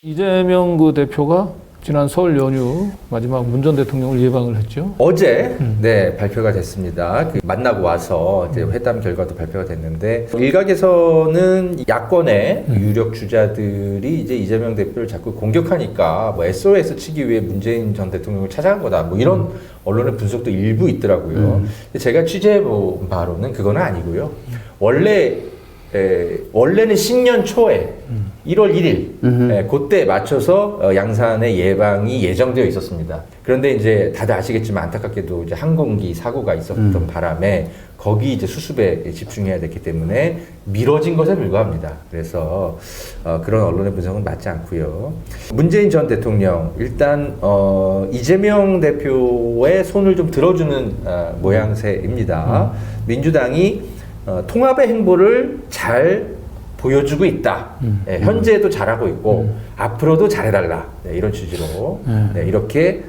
이재명 그 대표가 지난 설 연휴 마지막 문 전 대통령을 예방을 했죠. 어제 네 발표가 됐습니다. 만나고 와서 이제 회담 결과도 발표가 됐는데 일각에서는 야권의 유력 주자들이 이제 이재명 대표를 자꾸 공격하니까 뭐 SOS 치기 위해 문재인 전 대통령을 찾아간 거다. 뭐 이런 언론의 분석도 일부 있더라고요. 근데 제가 취재해본 바로는 그건 아니고요. 원래는 신년 초에 1월 1일 그때 맞춰서 양산의 예방이 예정되어 있었습니다. 그런데 이제 다들 아시겠지만 안타깝게도 이제 항공기 사고가 있었던 바람에 거기 이제 수습에 집중해야 됐기 때문에 미뤄진 것에 불과합니다. 그래서 그런 언론의 분석은 맞지 않고요. 문재인 전 대통령 일단 이재명 대표의 손을 좀 들어주는 모양새입니다. 민주당이 통합의 행보를 잘 보여주고 있다. 네, 현재도 잘하고 있고 앞으로도 잘해달라. 네, 이런 취지로 네, 이렇게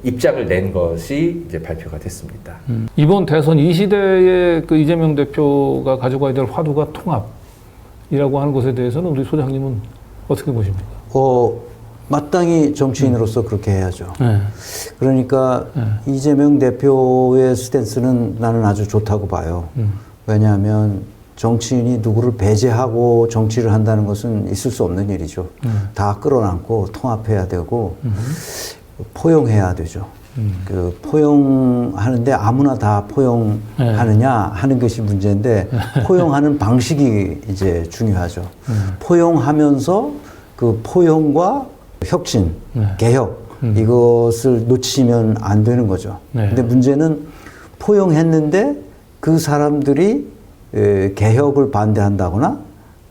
입장을 낸 것이 이제 발표가 됐습니다. 이번 대선 이 시대에 그 이재명 대표가 가져가야 될 화두가 통합이라고 하는 것에 대해서는 우리 소장님은 어떻게 보십니까? 마땅히 정치인으로서 그렇게 해야죠. 네. 그러니까 이재명 대표의 스탠스는 나는 아주 좋다고 봐요. 왜냐하면 정치인이 누구를 배제하고 정치를 한다는 것은 있을 수 없는 일이죠. 다 끌어안고 통합해야 되고 포용해야 되죠. 그 포용하는데 아무나 다 포용하느냐 하는 것이 문제인데 포용하는 방식이 이제 중요하죠. 포용하면서 그 포용과 혁신, 개혁 이것을 놓치면 안 되는 거죠. 근데 문제는 포용했는데 그 사람들이 개혁을 반대한다거나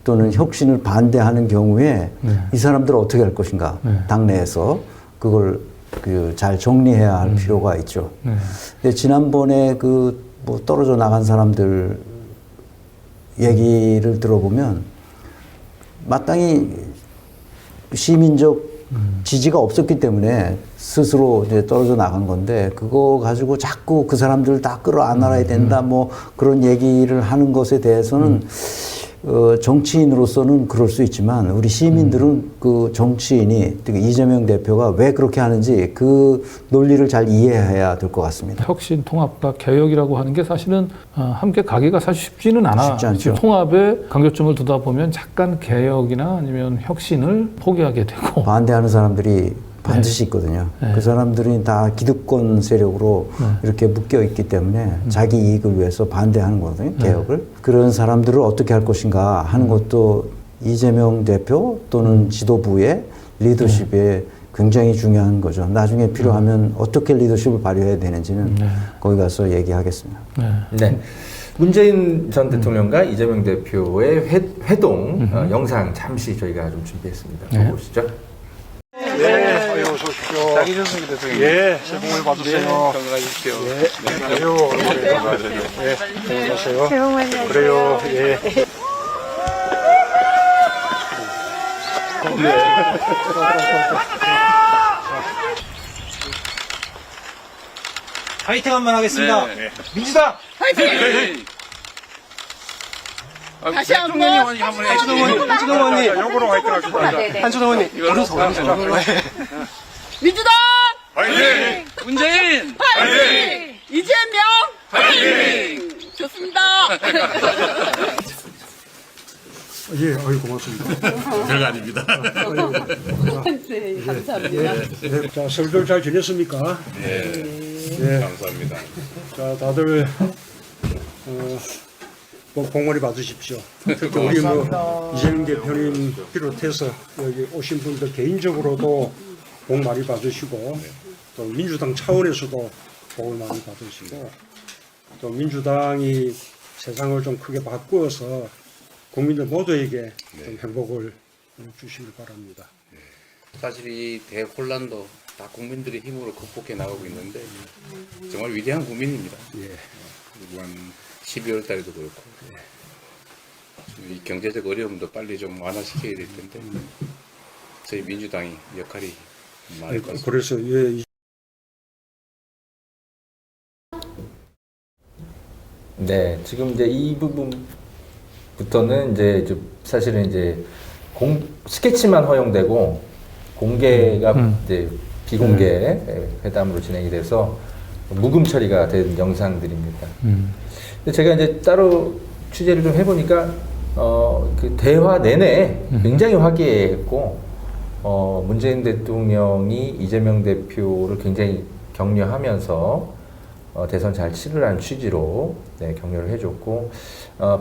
또는 혁신을 반대하는 경우에 이 사람들은 어떻게 할 것인가 당내에서 그걸 잘 정리해야 할 필요가 있죠. 근데 지난번에 뭐 떨어져 나간 사람들 얘기를 들어보면 마땅히 시민적 지지가 없었기 때문에 스스로 이제 떨어져 나간 건데 그거 가지고 자꾸 그 사람들을 다 끌어안아야 된다 뭐 그런 얘기를 하는 것에 대해서는 정치인으로서는 그럴 수 있지만 우리 시민들은 그 정치인이 특히 이재명 대표가 왜 그렇게 하는지 그 논리를 잘 이해해야 될 것 같습니다. 혁신, 통합과 개혁이라고 하는 게 사실은 함께 가기가 사실 쉽지는 않아. 쉽지 않죠. 통합에 강조점을 두다 보면 잠깐 개혁이나 아니면 혁신을 포기하게 되고 반대하는 사람들이 반드시 있거든요. 그 사람들이 다 기득권 세력으로 이렇게 묶여 있기 때문에 자기 이익을 위해서 반대하는 거거든요. 개혁을. 그런 사람들을 어떻게 할 것인가 하는 것도 이재명 대표 또는 지도부의 리더십에 굉장히 중요한 거죠. 나중에 필요하면 어떻게 리더십을 발휘해야 되는지는 거기 가서 얘기하겠습니다. 네. 문재인 전 대통령과 이재명 대표의 회동 영상 잠시 저희가 좀 준비했습니다. 보시죠. 네, 어서 오십시오. 장기 전승기 대통령. 예, 새해 복을 받으세요. 네, 건강하십시오. 네, 아유, 건강하세요. 예, 건강하세요. 새해 복 많이 받으세요. 그래요, 예. 파이팅 한번 하겠습니다. 네. 민주당 파이팅! 다시 한번 한준호 의원님, 요거로 화이팅 합시다. 한준호 의원님, 민주당 파이팅! 문재인! 파이팅! 이재명 파이팅! 좋습니다. 예, 아유, 고맙습니다. 별거 아닙니다. 네, 감사합니다. 네, 자, 설들 잘 지냈습니까? 네, 감사합니다. 자, 다들, 복 많이 받으십시오. 특히 우리 이재명 대표님 비롯해서 여기 오신 분들 개인적으로도 복 많이 받으시고, 또 민주당 차원에서도 복을 많이 받으시고, 또 민주당이 세상을 좀 크게 바꾸어서 국민들 모두에게 좀 행복을 주시길 바랍니다. 사실 이 대혼란도 다 국민들의 힘으로 극복해 나가고 있는데 정말 위대한 국민입니다. 그리고 한 12월 달에도 그렇고 이 경제적 어려움도 빨리 좀 완화시켜야 될 텐데 저희 민주당이 역할이 많을 것 같습니다. 그래서 예, 네, 지금 이제 이 부분부터는 이제 사실은 이제 스케치만 허용되고 공개가 이제 비공개 회담으로 진행이 돼서 묵음 처리가 된 영상들입니다. 근데 제가 이제 따로 취재를 좀 해보니까 그 대화 내내 굉장히 화기애애했고 문재인 대통령이 이재명 대표를 굉장히 격려하면서 대선 잘 치르라는 취지로 격려를 해줬고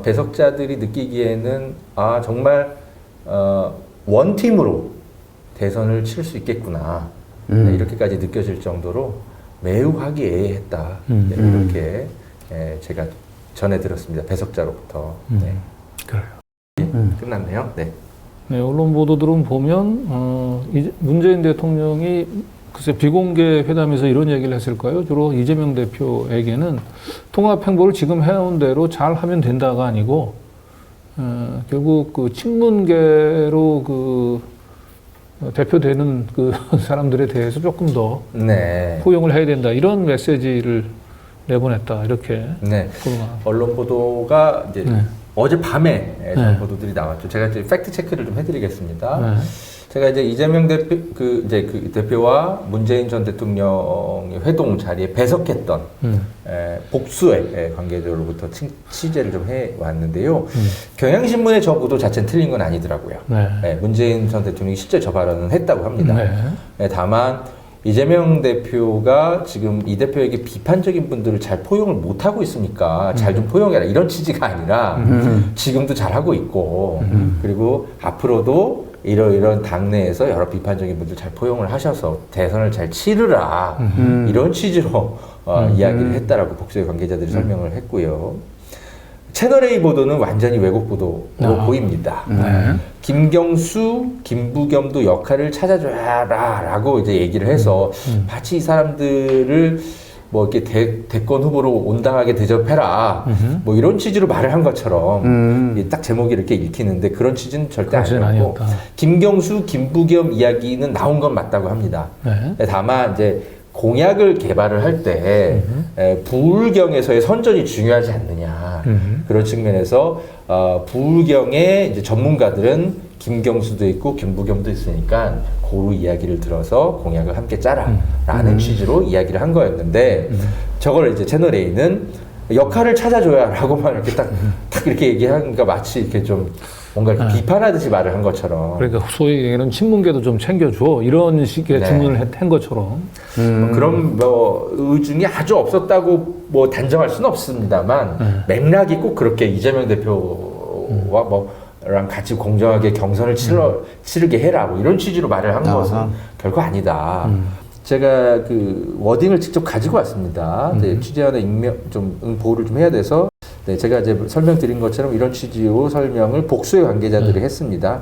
배석자들이 느끼기에는 정말 원팀으로 대선을 칠 수 있겠구나 이렇게까지 느껴질 정도로 매우 화기애애했다 이렇게 제가 전해 들었습니다. 배석자로부터. 그래요. 끝났네요. 네. 네, 언론 보도들은 보면 이제 문재인 대통령이 글쎄 비공개 회담에서 이런 얘기를 했을까요? 주로 이재명 대표에게는 통합 행보를 지금 해온 대로 잘 하면 된다가 아니고 결국 그 친문계로 그 대표되는 그 사람들에 대해서 조금 더 포용을 해야 된다 이런 메시지를 내보냈다 이렇게 보도가. 언론 보도가 이제 어젯밤에 보도들이 나왔죠. 제가 이제 팩트 체크를 좀 해드리겠습니다. 제가 이제 이재명 대표 그 대표와 문재인 전 대통령의 회동 자리에 배석했던 복수의 관계자로부터 취재를 좀 해왔는데요. 경향신문의 저 보도 자체는 틀린 건 아니더라고요. 문재인 전 대통령이 실제 저 발언은 했다고 합니다. 다만 이재명 대표가 지금 이 대표에게 비판적인 분들을 잘 포용을 못하고 있으니까 잘 좀 포용해라 이런 취지가 아니라 지금도 잘하고 있고 그리고 앞으로도 이런 당내에서 여러 비판적인 분들 잘 포용을 하셔서 대선을 잘 치르라 이런 취지로 이야기를 했다라고 복수의 관계자들이 설명을 했고요. 채널A 보도는 완전히 왜곡 보도로 보입니다. 김경수, 김부겸도 역할을 찾아줘야라고 이제 얘기를 해서 마치 이 사람들을 뭐 이렇게 대권 후보로 온당하게 대접해라 뭐 이런 취지로 말을 한 것처럼 딱 제목이 이렇게 읽히는데 그런 취지는 절대 아니었고 김경수, 김부겸 이야기는 나온 건 맞다고 합니다. 다만 이제 공약을 개발을 할 때 부울경에서의 선전이 중요하지 않느냐 그런 측면에서 부울경의 이제 전문가들은 김경수도 있고 김부겸도 있으니까 고루 이야기를 들어서 공약을 함께 짜라라는 취지로 이야기를 한 거였는데 저걸 이제 채널A는 역할을 찾아줘야라고만 이렇게 딱 이렇게 얘기하니까 마치 이렇게 좀 뭔가 이렇게 비판하듯이 말을 한 것처럼. 그러니까 소위 얘기는 친문계도 좀 챙겨줘 이런 식의 질문을 한 것처럼. 그런 뭐 의중이 아주 없었다고 뭐 단정할 수는 없습니다만 맥락이 꼭 그렇게 이재명 대표와 뭐랑 같이 공정하게 경선을 치르게 해라 뭐 이런 취지로 말을 한 것은 결코 아니다. 제가 그 워딩을 직접 가지고 왔습니다. 취재원의 보호를 좀 해야 돼서 제가 이제 설명드린 것처럼 이런 취지로 설명을 복수의 관계자들이 했습니다.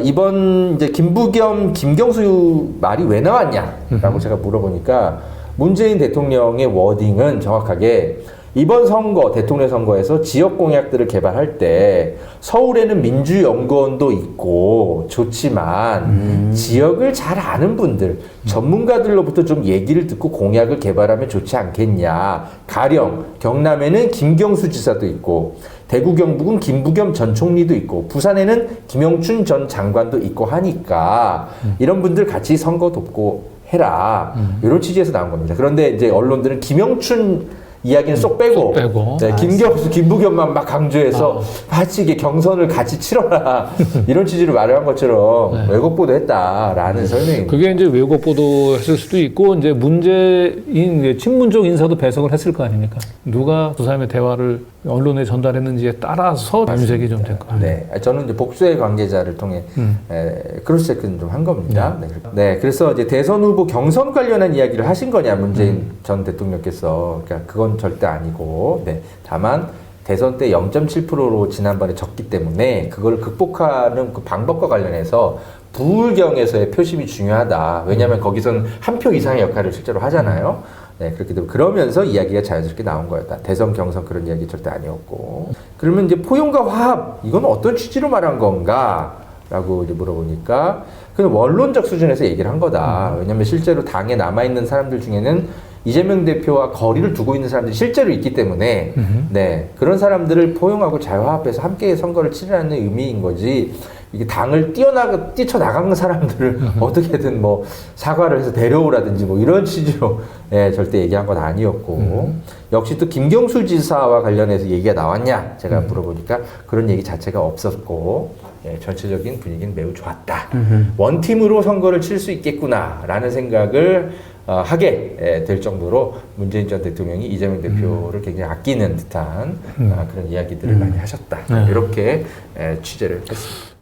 이번 이제 김부겸, 김경수 말이 왜 나왔냐라고 제가 물어보니까 문재인 대통령의 워딩은 정확하게 이번 선거, 대통령 선거에서 지역 공약들을 개발할 때 서울에는 민주연구원도 있고 좋지만 지역을 잘 아는 분들, 전문가들로부터 좀 얘기를 듣고 공약을 개발하면 좋지 않겠냐. 가령 경남에는 김경수 지사도 있고 대구 경북은 김부겸 전 총리도 있고 부산에는 김영춘 전 장관도 있고 하니까 이런 분들 같이 선거 돕고 해라. 이런 취지에서 나온 겁니다. 그런데 이제 언론들은 김영춘 이야기는 쏙 빼고 김경수, 김부겸만 막 강조해서 마치 이게 경선을 같이 치러라 이런 취지로 말을 한 것처럼 왜곡 보도했다라는 설명입니다. 그게 이제 왜곡 보도했을 수도 있고 이제 문재인 친문적 인사도 배석을 했을 거 아닙니까? 누가 두 사람의 대화를 언론에 전달했는지에 따라서 발색이 좀 될 거 아니에요. 저는 이제 복수의 관계자를 통해 크로스 체크는 좀 한 겁니다. 그래서 이제 대선 후보 경선 관련한 이야기를 하신 거냐 문재인 전 대통령께서 그러니까 그건 절대 아니고 다만 대선 때 0.7%로 지난번에 졌기 때문에 그걸 극복하는 그 방법과 관련해서 부울경에서의 표심이 중요하다. 왜냐하면 거기서는 한 표 이상의 역할을 실제로 하잖아요. 그렇기 때문에 그러면서 이야기가 자연스럽게 나온 거였다. 대선 경선 그런 이야기 절대 아니었고. 그러면 이제 포용과 화합 이건 어떤 취지로 말한 건가? 라고 이제 물어보니까 그건 원론적 수준에서 얘기를 한 거다. 왜냐하면 실제로 당에 남아있는 사람들 중에는 이재명 대표와 거리를 두고 있는 사람들이 실제로 있기 때문에 그런 사람들을 포용하고 잘 화합해서 함께 선거를 치르라는 의미인 거지 이게 당을 뛰쳐나간 사람들을 어떻게든 뭐 사과를 해서 데려오라든지 뭐 이런 취지로 절대 얘기한 건 아니었고 역시 또 김경수 지사와 관련해서 얘기가 나왔냐 제가 물어보니까 그런 얘기 자체가 없었고 전체적인 분위기는 매우 좋았다. 원팀으로 선거를 칠 수 있겠구나라는 생각을 하게 될 정도로 문재인 전 대통령이 이재명 대표를 굉장히 아끼는 듯한 그런 이야기들을 많이 하셨다. 이렇게 취재를 했습니다.